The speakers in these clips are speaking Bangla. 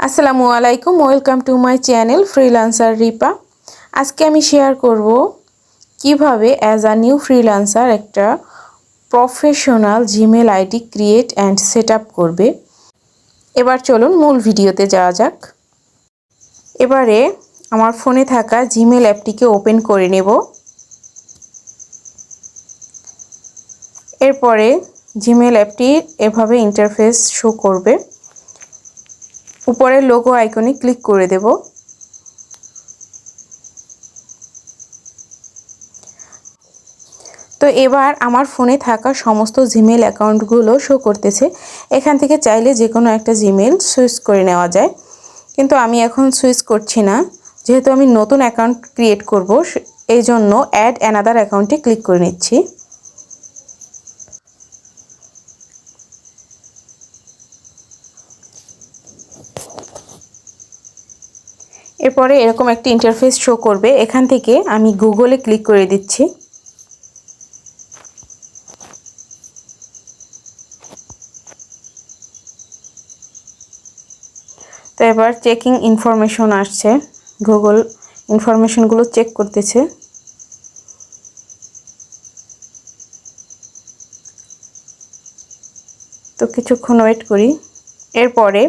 আসসালামু আলাইকুম, welcome to my channel freelancer Ripa. আজকে আমি শেয়ার করব কিভাবে অ্যাজ আ নিউ ফ্রিল্যান্সার একটা professional Gmail ID create and set up করবে। এবার চলুন মূল ভিডিওতে যাওয়া যাক। এবারে আমার ফোনে থাকা জিমেল অ্যাপটিকে ওপেন করে নেব। এরপরে জিমেল অ্যাপটির এভাবে ইন্টারফেস শো করবে। উপরের লোগো আইকনে ক্লিক করে দেব। তো এবার আমার ফোনে থাকা সমস্ত জিমেল অ্যাকাউন্টগুলো শো করতেছে। এখান থেকে চাইলে যে কোনো একটা জিমেল সুইচ করে নেওয়া যায়, কিন্তু আমি এখন সুইচ করছি না, যেহেতু আমি নতুন অ্যাকাউন্ট ক্রিয়েট করব। এই জন্য অ্যাড অ্যানাদার অ্যাকাউন্টে ক্লিক করে নিচ্ছি। এরপরে এরকম একটা ইন্টারফেস শো করবে। এখান থেকে আমি গুগলে ক্লিক করে দিচ্ছি। তো এবার চেকিং ইনফরমেশন আসছে, গুগল ইনফরমেশনগুলো চেক করতেছে। তো কিছুক্ষণ ওয়েট করি। এরপরে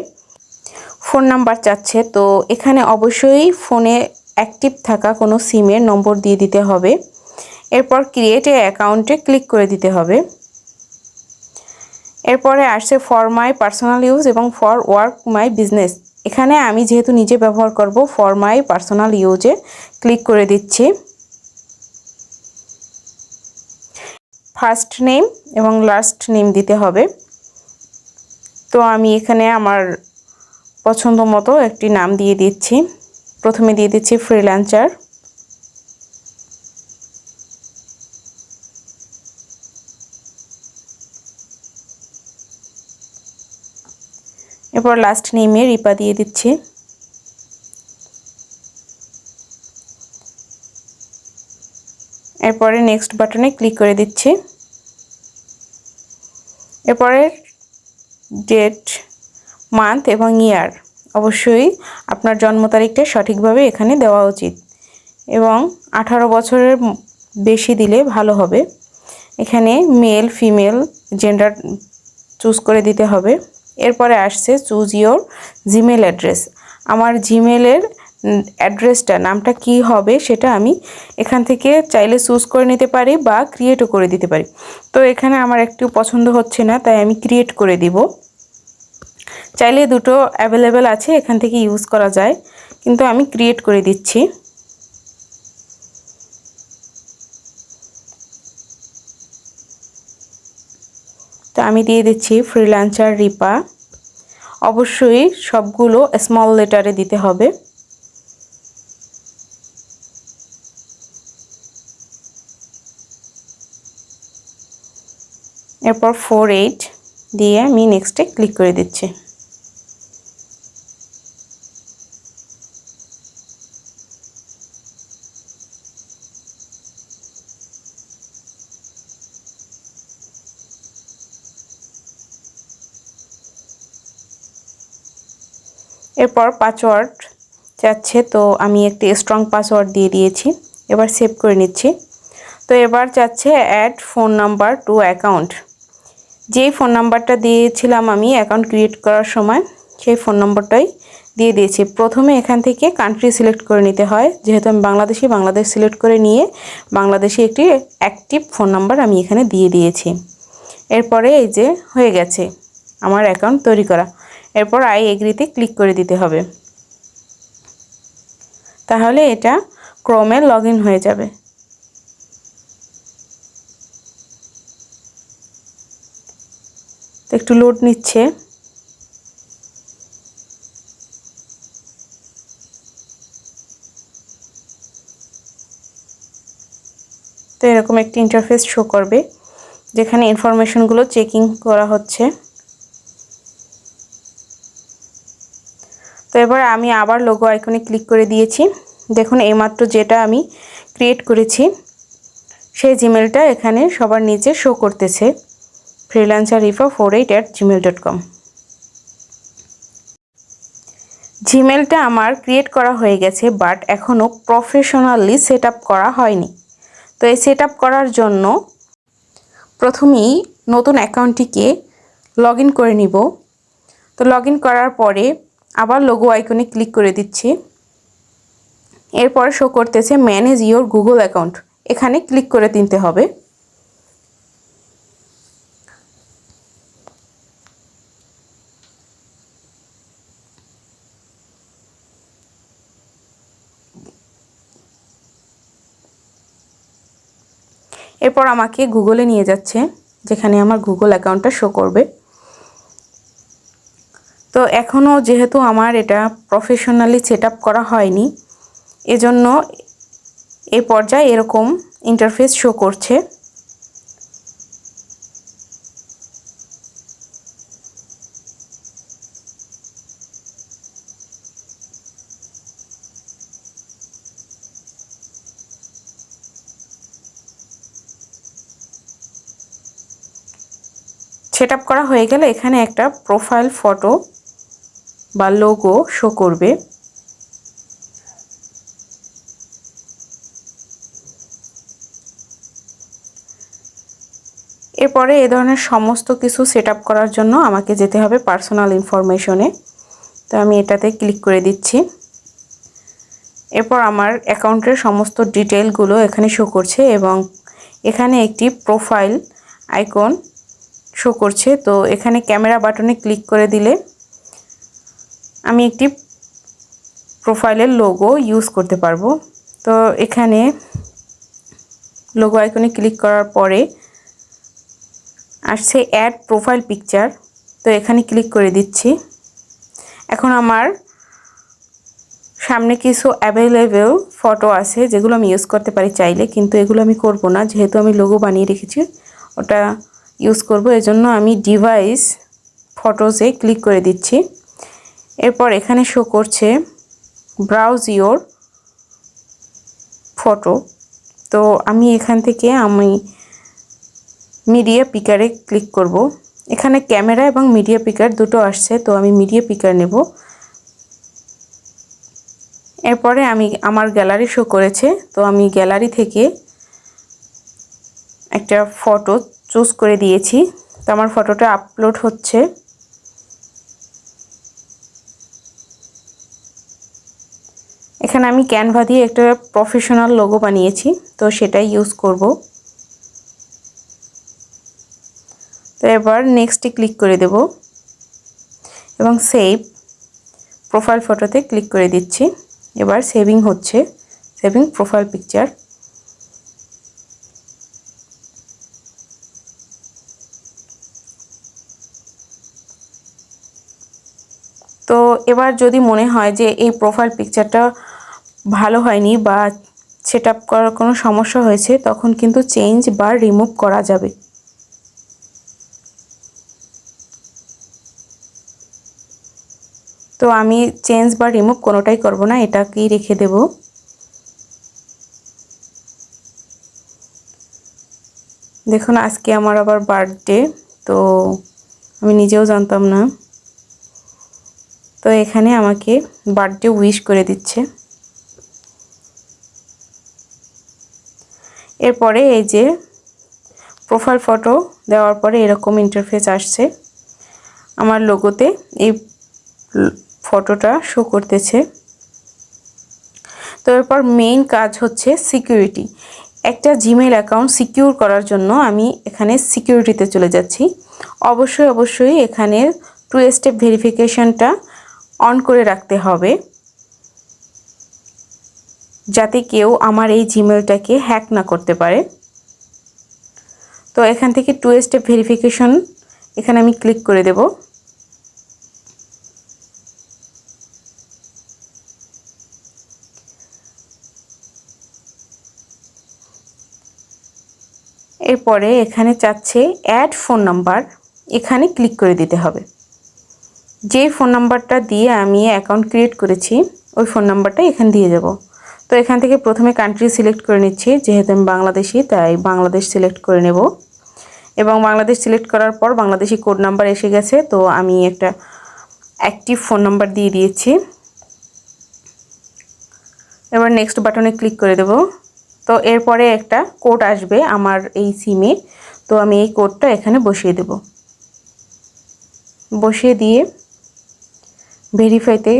ফোন নাম্বার চাচ্ছে, তো এখানে অবশ্যই ফোনে অ্যাক্টিভ থাকা কোনো সিমের নম্বর দিয়ে দিতে হবে। এরপর ক্রিয়েট এ অ্যাকাউন্টে ক্লিক করে দিতে হবে। এরপরে আসছে ফর মাই পার্সোনাল ইউজ এবং ফর ওয়ার্ক মাই বিজনেস। এখানে আমি যেহেতু নিজে ব্যবহার করব, ফর মাই পার্সোনাল ইউজে ক্লিক করে দিচ্ছি। ফার্স্ট নেম এবং লাস্ট নেম দিতে হবে। তো আমি এখানে আমার পছন্দ মতো একটি নাম দিয়ে দিচ্ছি। প্রথমে দিয়ে দিচ্ছি ফ্রিল্যান্সার। এরপর লাস্ট নেমে রিপা দিয়ে দিচ্ছি। এরপরে নেক্সট বাটনে ক্লিক করে দিচ্ছি। এরপরে ডেট, মান্থ এবং ইয়ার, অবশ্যই আপনার জন্ম তারিখটা সঠিকভাবে এখানে দেওয়া উচিত এবং 18 বছরের বেশি দিলে ভালো হবে। এখানে মেল ফিমেল জেন্ডার চুজ করে দিতে হবে। এরপরে আসছে চুজ ইয়োর জিমেল অ্যাড্রেস। আমার জিমেলের অ্যাড্রেসটা, নামটা কি হবে সেটা আমি এখান থেকে চাইলে চুজ করে নিতে পারি বা ক্রিয়েটও করে দিতে পারি। তো এখানে আমার একটু পছন্দ হচ্ছে না, তাই আমি ক্রিয়েট করে দিব। চাইলে দুটো অ্যাভেলেবেল আছে, এখান থেকে ইউজ করা যায়, কিন্তু আমি ক্রিয়েট করে দিচ্ছি। তো আমি দিয়ে দিচ্ছি ফ্রিল্যান্সার রিপা। অবশ্যই সবগুলো স্মল লেটারে দিতে হবে। এরপর 48 দিয়ে আমি নেক্সটে ক্লিক করে দিচ্ছি। এরপর পাসওয়ার্ড চাচ্ছে, তো আমি একটি স্ট্রং পাসওয়ার্ড দিয়ে দিয়েছি। এবার সেভ করে নিচ্ছি। তো এবার চাচ্ছে add phone number to account. যেই ফোন নাম্বারটা দিয়েছিলাম আমি অ্যাকাউন্ট ক্রিয়েট করার সময়, সেই ফোন নম্বরটাই দিয়ে দিয়েছি। প্রথমে এখান থেকে কান্ট্রি সিলেক্ট করে নিতে হয়, যেহেতু আমি বাংলাদেশি, বাংলাদেশ সিলেক্ট করে নিয়ে বাংলাদেশি একটি অ্যাক্টিভ ফোন নাম্বার আমি এখানে দিয়ে দিয়েছি। এরপরে এই যে হয়ে গেছে আমার অ্যাকাউন্ট তৈরি করা। এরপর আই এগ্রিতে ক্লিক করে দিতে হবে, তাহলে এটা ক্রোমে লগ ইন হয়ে যাবে। তো একটু লোড নিচ্ছে। তো এরকম একটি ইন্টারফেস শো করবে, যেখানে ইনফরমেশনগুলো চেকিং করা হচ্ছে। তো এবার আমি আবার লোগো আইকনে ক্লিক করে দিয়েছি। দেখুন এইমাত্র যেটা আমি ক্রিয়েট করেছি সেই জিমেলটা এখানে সবার নিচে শো করতেছে, freelancerripa48@gmail.com। জিমেলটা আমার ক্রিয়েট করা হয়ে গেছে, বাট এখনও প্রফেশনালি সেট আপ করা হয়নি। তো এই সেট আপ করার জন্য প্রথমেই নতুন অ্যাকাউন্টটিকে লগ ইন করে নিব। তো লগ ইন করার পরে আবার লোগো আইকনে ক্লিক করে দিচ্ছি। এরপরে শো করতেছে ম্যানেজ ইওর গুগল অ্যাকাউন্ট, এখানে ক্লিক করে দিতে হবে। এরপর আমাকে গুগলে নিয়ে যাচ্ছে, যেখানে আমার গুগল অ্যাকাউন্টটা শো করবে। তো এখনও যেহেতু আমার এটা প্রফেশনালি সেট আপ করা হয়নি, এজন্য এই পর্যায়ে এরকম ইন্টারফেস শো করছে। সেট আপ করা হয়ে গেলে এখানে একটা প্রোফাইল ফটো বা লোগো শো করবে। এরপরে এ ধরনের সমস্ত কিছু সেট আপ করার জন্য আমাকে যেতে হবে পার্সোনাল ইনফরমেশনে। তো আমি এটাতে ক্লিক করে দিচ্ছি। এরপর আমার অ্যাকাউন্টের সমস্ত ডিটেইলগুলো এখানে শো করছে এবং এখানে একটি প্রোফাইল আইকন শো করছে। তো এখানে ক্যামেরা বাটনে ক্লিক করে দিলে আমি একটি প্রোফাইলের লোগো ইউজ করতে পারবো। তো এখানে লোগো আইকনে ক্লিক করার পরে আসছে অ্যাড প্রোফাইল পিকচার। তো এখানে ক্লিক করে দিচ্ছি। এখন আমার সামনে কিছু অ্যাভেলেবেল ফটো আছে যেগুলো আমি ইউজ করতে পারি চাইলে, কিন্তু এগুলো আমি করব না, যেহেতু আমি লোগো বানিয়ে রেখেছি ওটা ইউজ করব। এজন্য আমি ডিভাইস ফটোসে ক্লিক করে দিচ্ছি। এরপর এখানে শো করছে ব্রাউজ ইওর ফটো। তো আমি এখান থেকে আমি মিডিয়া পিকারে ক্লিক করব। এখানে ক্যামেরা এবং মিডিয়া পিকার দুটো আসছে, তো আমি মিডিয়া পিকার নেব। এরপরে আমার গ্যালারি শো করেছে, তো আমি গ্যালারি থেকে একটা ফটো চুজ করে দিয়েছি। তো আমার ফটোটা আপলোড হচ্ছে। এখানে আমি ক্যানভা দিয়ে একটা প্রফেশনাল লোগো বানিয়েছি, তো সেটাই ইউজ করব। তো এবার নেক্সটে ক্লিক করে দেব এবং সেভ প্রোফাইল ফটোতে ক্লিক করে দিচ্ছি। এবার সেভিং হচ্ছে, সেভিং প্রোফাইল পিকচার। তো এবার যদি মনে হয় যে এই প্রোফাইল পিকচারটা ভালো হয়নি বা সেট আপ করার কোনো সমস্যা হয়েছে, তখন কিন্তু চেঞ্জ বা রিমুভ করা যাবে। তো আমি চেঞ্জ বা রিমুভ কোনোটাই করব না, এটাকেই রেখে দেব। দেখুন আজকে আমার আবার বার্থডে, তো আমি নিজেও জানতাম না। তো এখানে আমাকে বার্থডে উইশ করে দিচ্ছে। এরপরে এই যে প্রোফাইল ফটো দেওয়ার পরে এরকম ইন্টারফেস আসছে। আমার লোগোতে এই ফটোটা শো করতেছে। তো এরপর মেইন কাজ হচ্ছে সিকিউরিটি। একটা জিমেল অ্যাকাউন্ট সিকিউর করার জন্য আমি এখানে সিকিউরিটিতে চলে যাচ্ছি। অবশ্যই এখানে 2 স্টেপ ভেরিফিকেশনটা অন করে রাখতে হবে, যাতে কেউ আমার এই জিমেলটাকে হ্যাক না করতে পারে। তো এখান থেকে 2 স্টেপ ভেরিফিকেশন এখানে আমি ক্লিক করে দেব। এরপরে এখানে চাচ্ছে অ্যাড ফোন নাম্বার, এখানে ক্লিক করে দিতে হবে। যে ফোন নাম্বারটা দিয়ে আমি অ্যাকাউন্ট ক্রিয়েট করেছি ওই ফোন নাম্বারটা এখানে দিয়ে যাব। তো এখান থেকে প্রথমে কান্ট্রি সিলেক্ট করে নিচ্ছি, যেহেতু আমি বাংলাদেশি তাই বাংলাদেশ সিলেক্ট করে নেব। এবং বাংলাদেশ সিলেক্ট করার পর বাংলাদেশি কোড নাম্বার এসে গেছে, তো আমি একটা অ্যাক্টিভ ফোন নাম্বার দিয়ে দিয়েছি। এবার নেক্সট বাটনে ক্লিক করে দেব। তো এরপরে একটা কোড আসবে আমার এই সিমে, তো আমি এই কোডটা এখানে বসিয়ে দেব। বসিয়ে দিয়ে ভেরিফাইতে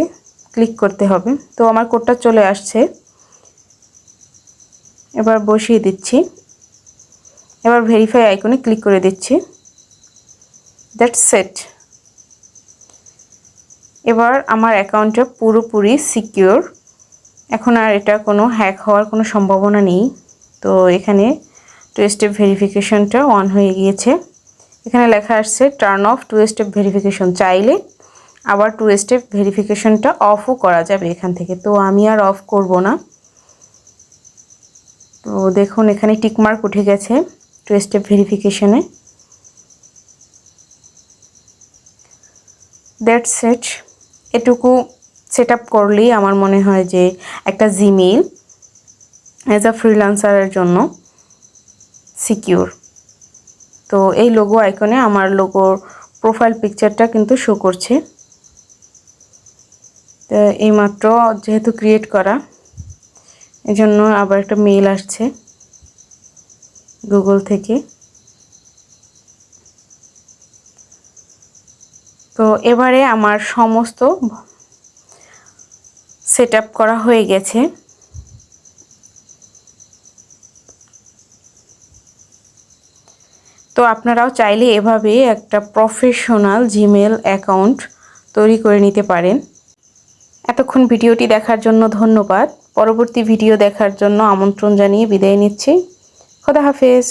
ক্লিক করতে হবে। তো আমার কোডটা চলে আসছে, এবার বসিয়ে দিচ্ছি। এবার ভেরিফাই আইকনে ক্লিক করে দিচ্ছি। That's set. এবার আমার অ্যাকাউন্টটা পুরোপুরি সিকিউর। এখন আর এটা কোনো হ্যাক হওয়ার কোনো সম্ভাবনা নেই। তো এখানে 2 স্টেপ ভেরিফিকেশনটা অন হয়ে গিয়েছে। এখানে লেখা আসছে টার্ন অফ 2 স্টেপ ভেরিফিকেশন। চাইলে আবার 2 স্টেপ ভেরিফিকেশনটা অফও করা যাবে এখান থেকে, তো আমি আর অফ করব না। তো দেখুন এখানে টিকমার্ক উঠে গেছে 2 স্টেপ ভেরিফিকেশনে। That's it. এটুকু সেট আপ করলেই আমার মনে হয় যে একটা জিমেইল অ্যাজ আ ফ্রিল্যান্সারের জন্য সিকিউর। তো এই লোগো আইকনে আমার লোগোর প্রোফাইল পিকচারটা কিন্তু শো করছে। তো এইমাত্র যেহেতু ক্রিয়েট করা, এজন্য আবার একটা মেইল আসছে গুগল থেকে। তো এবারে আমার সমস্ত সেট আপ করা হয়ে গেছে। তো আপনারাও চাইলে এভাবে একটা প্রফেশনাল জিমেল অ্যাকাউন্ট তৈরি করে নিতে পারেন। এতক্ষণ ভিডিওটি দেখার জন্য ধন্যবাদ। পরবর্তী ভিডিও দেখার জন্য আমন্ত্রণ জানিয়ে বিদায় নিচ্ছি। খোদা হাফেজ।